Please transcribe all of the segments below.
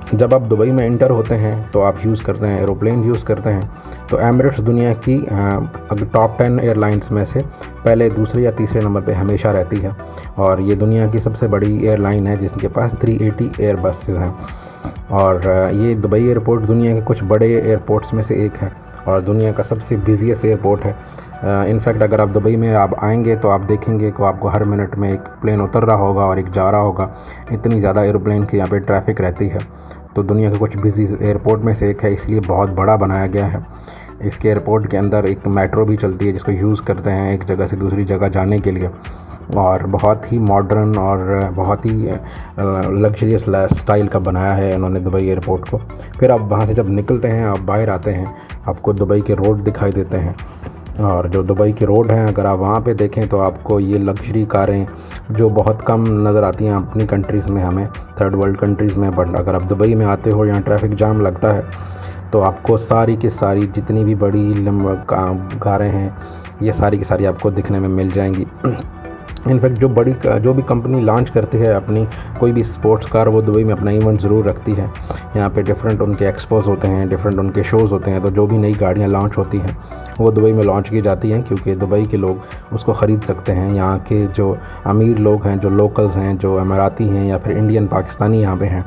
जब आप दुबई में एंटर होते हैं तो आप यूज़ करते हैं एरोप्लेन यूज़ करते हैं, तो एमिरेट्स दुनिया की अगर टॉप 10 एयरलाइंस में से पहले, दूसरे या तीसरे नंबर पे हमेशा रहती है। और ये दुनिया की सबसे बड़ी एयरलाइन है जिनके पास 380 एयर बसेस हैं। और ये दुबई एयरपोर्ट दुनिया के कुछ बड़े एयरपोर्ट्स में से एक है और दुनिया का सबसे बिज़ीएस्ट एयरपोर्ट है। इनफैक्ट अगर आप दुबई में आप आएंगे तो आप देखेंगे कि आपको हर मिनट में एक प्लेन उतर रहा होगा और एक जा रहा होगा। इतनी ज़्यादा एरोप्लेन की यहाँ पे ट्रैफिक रहती है। तो दुनिया के कुछ बिजी एयरपोर्ट में से एक है, इसलिए बहुत बड़ा बनाया गया है। इसके एयरपोर्ट के अंदर एक मेट्रो भी चलती है जिसको यूज़ करते हैं एक जगह से दूसरी जगह जाने के लिए। और बहुत ही मॉडर्न और बहुत ही लग्जरियस स्टाइल का बनाया है उन्होंने दुबई एयरपोर्ट को। फिर आप वहाँ से जब निकलते हैं, आप बाहर आते हैं, आपको दुबई के रोड दिखाई देते हैं। और जो दुबई के रोड हैं, अगर आप वहाँ पे देखें तो आपको ये लग्जरी कारें जो बहुत कम नज़र आती हैं अपनी कंट्रीज़ में, हमें थर्ड वर्ल्ड कंट्रीज़ में, बट अगर आप दुबई में आते हो, यहाँ ट्रैफिक जाम लगता है, तो आपको सारी की सारी जितनी भी बड़ी कारें हैं ये सारी की सारी आपको दिखने में मिल जाएंगी। इनफैक्ट जो भी कंपनी लॉन्च करती है अपनी कोई भी स्पोर्ट्स कार, वो दुबई में अपना इवेंट ज़रूर रखती है। यहाँ पे डिफरेंट उनके एक्सपोज होते हैं, डिफरेंट उनके शोज़ होते हैं। तो जो भी नई गाड़ियाँ लॉन्च होती हैं वो दुबई में लॉन्च की जाती हैं, क्योंकि दुबई के लोग उसको ख़रीद सकते हैं। यहाँ के जो अमीर लोग हैं, जो लोकल्स हैं, जो अमीराती हैं या फिर इंडियन पाकिस्तानी यहाँ पे हैं,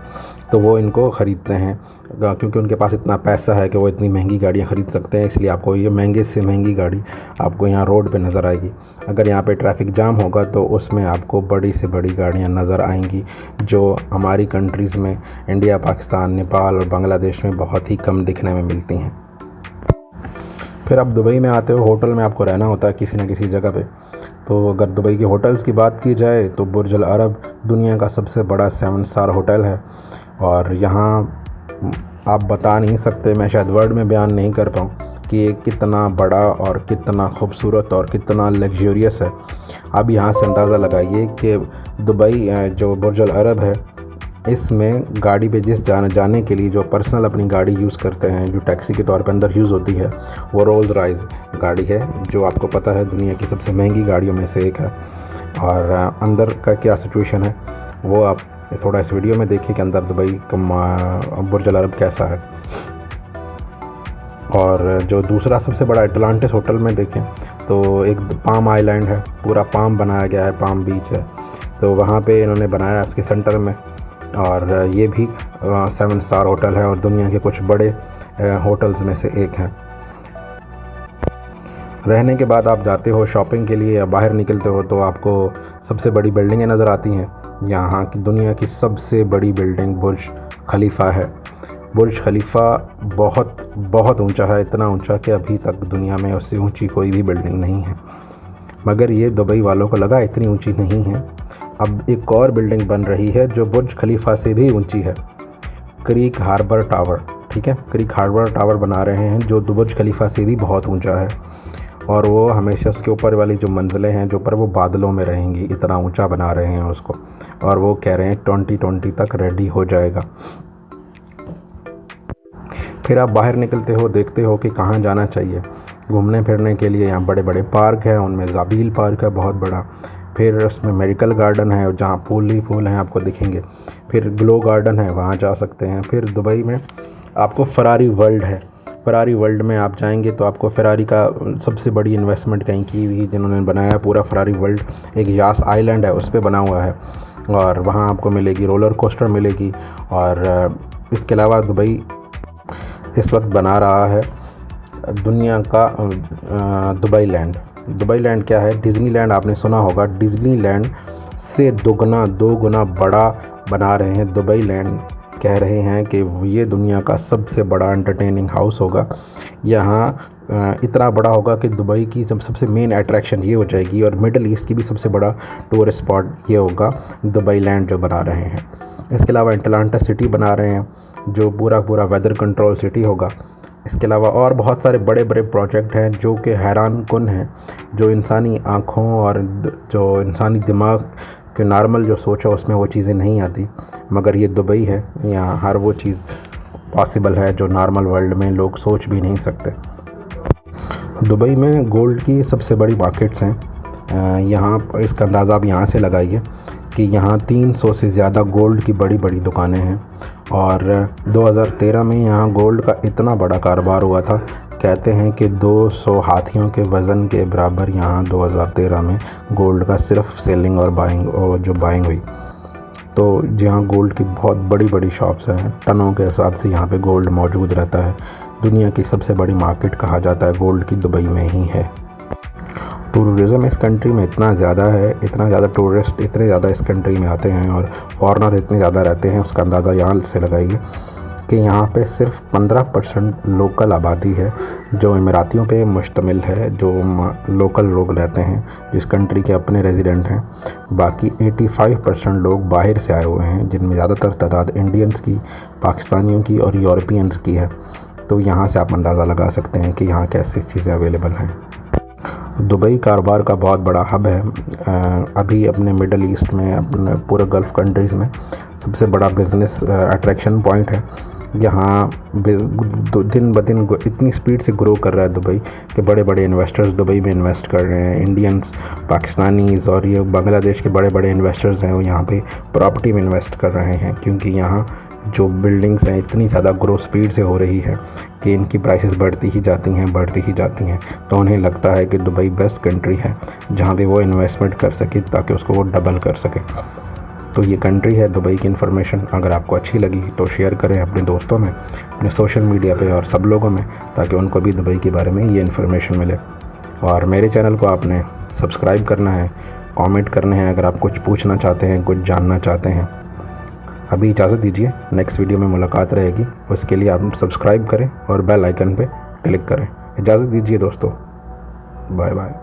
तो वो इनको ख़रीदते हैं क्योंकि उनके पास इतना पैसा है कि वो इतनी महंगी गाड़ियाँ ख़रीद सकते हैं। इसलिए आपको ये महंगे से महंगी गाड़ी आपको यहाँ रोड पे नज़र आएगी। अगर यहाँ पे ट्रैफिक जाम होगा तो उसमें आपको बड़ी से बड़ी गाड़ियाँ नज़र आएंगी, जो हमारी कंट्रीज़ में, इंडिया, पाकिस्तान, नेपाल और बांग्लादेश में बहुत ही कम दिखने में मिलती हैं। फिर आप दुबई में आते हो, होटल में आपको रहना होता है किसी न किसी जगह पे। तो अगर दुबई के होटल्स की बात की जाए तो बुर्ज अल अरब दुनिया का सबसे बड़ा 7 स्टार होटल है। और यहाँ आप बता नहीं सकते, मैं शायद वर्ड में बयान नहीं कर पाऊँ कि ये कितना बड़ा और कितना खूबसूरत और कितना लग्जरियस है। आप यहाँ से अंदाज़ा लगाइए कि दुबई जो बुर्ज अल अरब है, इसमें गाड़ी पे जाने के लिए जो पर्सनल अपनी गाड़ी यूज़ करते हैं, जो टैक्सी के तौर पे अंदर यूज़ होती है, वो रोल्स रॉयस गाड़ी है, जो आपको पता है दुनिया की सबसे महंगी गाड़ियों में से एक है। और अंदर का क्या सिचुएशन है वो आप थोड़ा इस वीडियो में देखिए कि अंदर दुबई का बुर्ज अल अरब कैसा है। और जो दूसरा सबसे बड़ा अटलांटिस होटल में देखें तो एक पाम आइलैंड है, पूरा पाम बनाया गया है, पाम बीच है, तो वहाँ पे इन्होंने बनाया है उसके सेंटर में। और ये भी 7 स्टार होटल है और दुनिया के कुछ बड़े होटल्स में से एक है। रहने के बाद आप जाते हो शॉपिंग के लिए या बाहर निकलते हो तो आपको सबसे बड़ी बिल्डिंगें नज़र आती हैं। यहाँ की दुनिया की सबसे बड़ी बिल्डिंग बुर्ज खलीफा है। बुर्ज खलीफा बहुत बहुत ऊंचा है, इतना ऊंचा कि अभी तक दुनिया में उससे ऊंची कोई भी बिल्डिंग नहीं है। मगर ये दुबई वालों को लगा इतनी ऊंची नहीं है। अब एक और बिल्डिंग बन रही है जो बुर्ज खलीफा से भी ऊंची है, क्रीक हार्बर टावर। ठीक है, क्रीक हार्बर टावर बना रहे हैं जो बुर्ज खलीफा से भी बहुत ऊंचा है। और वो हमेशा उसके ऊपर वाली जो मंजिलें हैं जो ऊपर, वो बादलों में रहेंगी, इतना ऊंचा बना रहे हैं उसको। और वो कह रहे हैं 2020 तक रेडी हो जाएगा। फिर आप बाहर निकलते हो, देखते हो कि कहाँ जाना चाहिए घूमने फिरने के लिए। यहाँ बड़े बड़े पार्क हैं, उनमें ज़ाबील पार्क है बहुत बड़ा। फिर उसमें मेडिकल गार्डन है जहाँ फूल ही फूल हैं आपको दिखेंगे। फिर ग्लो गार्डन है, वहाँ जा सकते हैं। फिर दुबई में आपको फरारी वर्ल्ड है। फरारी वर्ल्ड में आप जाएंगे तो आपको फरारी का सबसे बड़ी इन्वेस्टमेंट कहीं की हुई जिन्होंने बनाया पूरा फरारी वर्ल्ड, एक यास आइलैंड है उस पर बना हुआ है। और वहाँ आपको मिलेगी रोलर कोस्टर मिलेगी। और इसके अलावा दुबई इस वक्त बना रहा है दुनिया का दुबई लैंड। दुबई लैंड क्या है? डिज़नीलैंड आपने सुना होगा, डिज़नीलैंड से दो गुना बड़ा बना रहे हैं दुबई लैंड। कह रहे हैं कि ये दुनिया का सबसे बड़ा एंटरटेनिंग हाउस होगा। यहाँ इतना बड़ा होगा कि दुबई की सबसे मेन अट्रैक्शन ये हो जाएगी, और मिडल ईस्ट की भी सबसे बड़ा टूरिस्ट स्पॉट ये होगा दुबई लैंड जो बना रहे हैं। इसके अलावा अटलांटा सिटी बना रहे हैं जो पूरा वेदर कंट्रोल सिटी होगा। इसके अलावा और बहुत सारे बड़े बड़े प्रोजेक्ट हैं जो कि हैरान कुन हैं, जो इंसानी आँखों और जो इंसानी दिमाग कि नॉर्मल जो सोचा उसमें वो चीज़ें नहीं आती। मगर ये दुबई है, यहाँ हर वो चीज़ पॉसिबल है जो नॉर्मल वर्ल्ड में लोग सोच भी नहीं सकते। दुबई में गोल्ड की सबसे बड़ी मार्केट्स हैं। यहाँ इसका अंदाज़ा आप यहाँ से लगाइए कि यहाँ 300 से ज़्यादा गोल्ड की बड़ी बड़ी दुकानें हैं और 2013 में यहाँ गोल्ड का इतना बड़ा कारोबार हुआ था। कहते हैं कि 200 हाथियों के वज़न के बराबर यहाँ 2013 में गोल्ड का सिर्फ सेलिंग और बाइंग हुई। तो जहाँ गोल्ड की बहुत बड़ी बड़ी शॉप्स हैं, टनों के हिसाब से यहाँ पे गोल्ड मौजूद रहता है। दुनिया की सबसे बड़ी मार्केट कहा जाता है गोल्ड की दुबई में ही है। टूरिज़म इस कंट्री में इतना ज़्यादा है, इतना ज़्यादा टूरिस्ट इतने ज़्यादा इस कंट्री में आते हैं और फॉरेनर इतने ज़्यादा रहते हैं, उसका अंदाज़ा यहाँ से लगाइए कि यहाँ पे सिर्फ 15% लोकल आबादी है जो इमरातियों पे मुश्तमिल है, जो लोकल लोग रहते हैं, जिस कंट्री के अपने रेजिडेंट हैं। बाकी 85% लोग बाहर से आए हुए हैं, जिनमें ज़्यादातर तादाद इंडियंस की, पाकिस्तानियों की और यूरोपियंस की है। तो यहाँ से आप अंदाज़ा लगा सकते हैं कि यहाँ कैसी चीज़ें अवेलेबल हैं। दुबई कारोबार का बहुत बड़ा हब है। अभी अपने मिडल ईस्ट में, अपने पूरे गल्फ़ कंट्रीज़ में सबसे बड़ा बिज़नेस अट्रैक्शन पॉइंट है। यहाँ दिन ब दिन इतनी स्पीड से ग्रो कर रहा है दुबई कि बड़े बड़े इन्वेस्टर्स दुबई में इन्वेस्ट कर रहे हैं। इंडियंस, पाकिस्तानीज़ और ये बांग्लादेश के बड़े बड़े इन्वेस्टर्स हैं, वो यहाँ पे प्रॉपर्टी में इन्वेस्ट कर रहे हैं, क्योंकि यहाँ जो बिल्डिंग्स हैं इतनी ज़्यादा ग्रो स्पीड से हो रही है कि इनकी प्राइसेस बढ़ती ही जाती हैं। तो उन्हें लगता है कि दुबई बेस्ट कंट्री है जहाँ पे वो इन्वेस्टमेंट कर सके ताकि उसको वो डबल कर सके। तो ये कंट्री है दुबई की इन्फॉर्मेशन। अगर आपको अच्छी लगी तो शेयर करें अपने दोस्तों में, अपने सोशल मीडिया पे और सब लोगों में, ताकि उनको भी दुबई के बारे में ये इन्फॉर्मेशन मिले। और मेरे चैनल को आपने सब्सक्राइब करना है, कमेंट करने हैं अगर आप कुछ पूछना चाहते हैं, कुछ जानना चाहते हैं। अभी इजाज़त दीजिए, नेक्स्ट वीडियो में मुलाकात रहेगी। उसके लिए आप सब्सक्राइब करें और बेल आइकन पे क्लिक करें। इजाज़त दीजिए दोस्तों, बाय बाय।